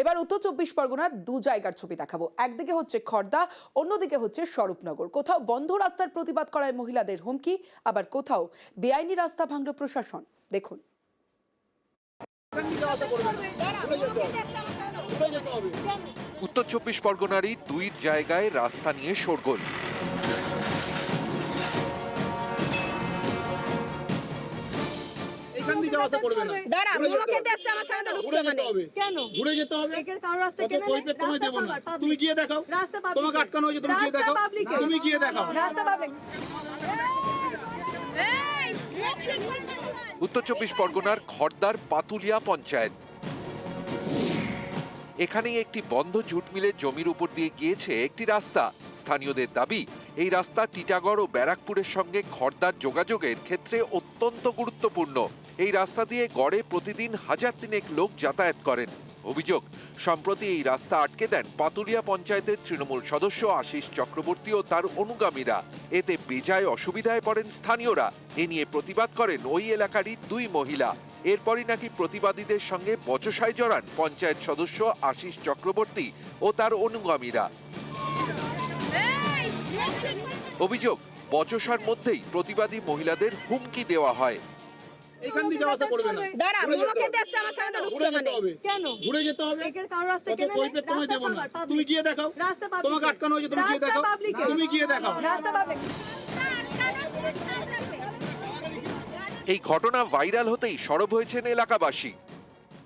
এবার উত্তর চব্বিশ পরগনার দু জায়গার ছবি দেখাবো। একদিকে হচ্ছে খড়দা, অন্যদিকে হচ্ছে স্বরূপনগর। কোথাও বন্ধ রাস্তার প্রতিবাদ করায় মহিলাদের হুমকি, আবার কোথাও বেআইনি রাস্তা ভাঙল প্রশাসন। দেখুন। উত্তর চব্বিশ পরগনারই দুই জায়গায় রাস্তা নিয়ে শোরগোল। উত্তর চব্বিশ পরগনার খড়দার পাতুলিয়া পঞ্চায়েত। এখানেই একটি বন্ধ জুট মিলের জমির উপর দিয়ে গিয়েছে একটি রাস্তা। স্থানীয়দের দাবি, এই রাস্তা টিটাগড় ও ব্যারাকপুরের সঙ্গে খড়দার যোগাযোগের ক্ষেত্রে অত্যন্ত গুরুত্বপূর্ণ। এই রাস্তা দিয়ে গড়ে প্রতিদিন 1000 লোক যাতায়াত করেন। অভিযোগ, সম্প্রতি এই রাস্তা আটকে দেন পাতুলিয়া পঞ্চায়েতের তৃণমূল সদস্য আশিস চক্রবর্তী ও তার অনুগামীরা। এতে বেজায় অসুবিধায় পড়েন স্থানীয়রা। এ নিয়ে প্রতিবাদ করেন ওই এলাকারই দুই মহিলা। এরপরই নাকি প্রতিবাদীদের সঙ্গে বচসায় জড়ান পঞ্চায়েত সদস্য আশিস চক্রবর্তী ও তার অনুগামীরা। অভিযোগ, বচসার মধ্যেই প্রতিবাদী মহিলাদের হুমকি দেওয়া হয়। এখান দিয়ে যাওয়া আসা করবে না। দাঁড়া, মুলো খেতে আসছে আমার সাথে তো ঢুকতে মানে। কেন? ঘুরে যেতে হবে। একের কারো রাস্তা কেন? কই পে তোমায় দেব না। তুমি গিয়ে দেখাও। রাস্তা পাবলিক। তোমাকে আটকানো হয়েছে, তুমি গিয়ে দেখাও। তুমি গিয়ে দেখাও। রাস্তা পাবলিক। এই ঘটনা ভাইরাল হতেই সরব হয়েছেন এলাকাবাসী।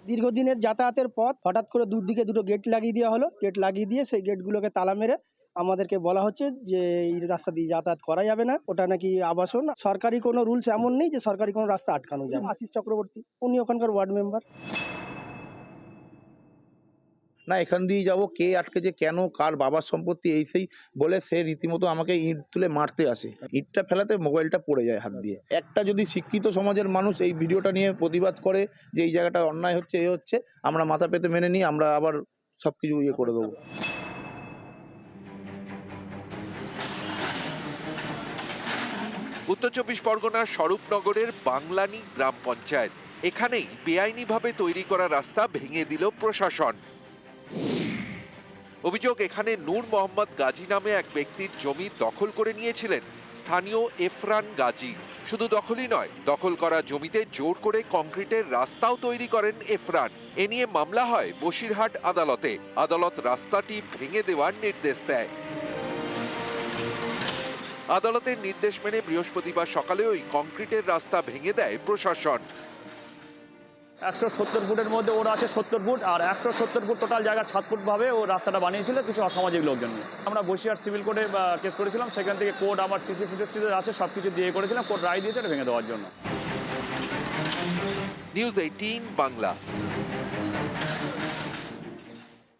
দীর্ঘদিনের যাতায়াতের পথ হঠাৎ করে দুদিকে দুটো গেট লাগিয়ে দেওয়া হলো। গেট লাগিয়ে দিয়ে সেই গেটগুলোকে তালা মেরে আমাদেরকে বলা হচ্ছে যে এই রাস্তা দিয়ে যাতায়াত করা যাবে না, ওটা নাকি আবাসন। সরকারি কোনো রুলস এমন নেই যে সরকারি কোনো রাস্তা আটকানো যাবে। আশিস চক্রবর্তী, উনি ওখানকার ওয়ার্ড মেম্বার। না, এখান দিয়ে যাবো, কে আটকেছে, কেন, কার বাবার সম্পত্তি, এই সেই বলে সে রীতিমতো আমাকে ইট তুলে মারতে আসে। ইটটা ফেলাতে মোবাইলটা পড়ে যায় হাত দিয়ে। একটা যদি শিক্ষিত সমাজের মানুষ এই ভিডিওটা নিয়ে প্রতিবাদ করে যে এই জায়গাটা অন্যায় হচ্ছে, এ হচ্ছে, আমরা মাথা পেতে মেনে নিই, আমরা আবার সব কিছু করে দেবো। উত্তর চব্বিশ পরগনার স্বরূপনগরের বাংলানি গ্রাম পঞ্চায়েত। এখানেই বেআইনিভাবে তৈরি করা রাস্তা ভেঙে দিল প্রশাসন। অভিযোগ, এখানে নূর মোহাম্মদ গাজী নামে এক ব্যক্তির জমি দখল করে নিয়েছিলেন স্থানীয় এফরান গাজী। শুধু দখলই নয়, দখল করা জমিতে জোর করে কংক্রিটের রাস্তাও তৈরি করেন এফরান। এ নিয়ে মামলা হয় বসিরহাট আদালতে। আদালত রাস্তাটি ভেঙে দেওয়ার নির্দেশ দেয়। আদালতের নির্দেশ মেনে বৃহস্পতিবার সকালে ওই কংক্রিটের রাস্তা ভেঙে দেয় প্রশাসন। 170 ফুটের মধ্যে ওরা আছে 70 ফুট, আর 170 ফুট টোটাল জায়গা 7 ফুট ভাবে ও রাস্তাটা বানিয়েছিল কিছু অসামাজিক লোকজন নিয়ে। আমরা বসিরহাট সিভিল কোর্টে কেস করেছিলাম, সেখান থেকে কোর্ট আমার সিসি ফুটেজ আছে, সব কিছু দিয়ে করেছিলাম। কোর্ট রায় দিয়েছে এটা ভেঙে দেওয়ার জন্য। নিউজ 18 বাংলা।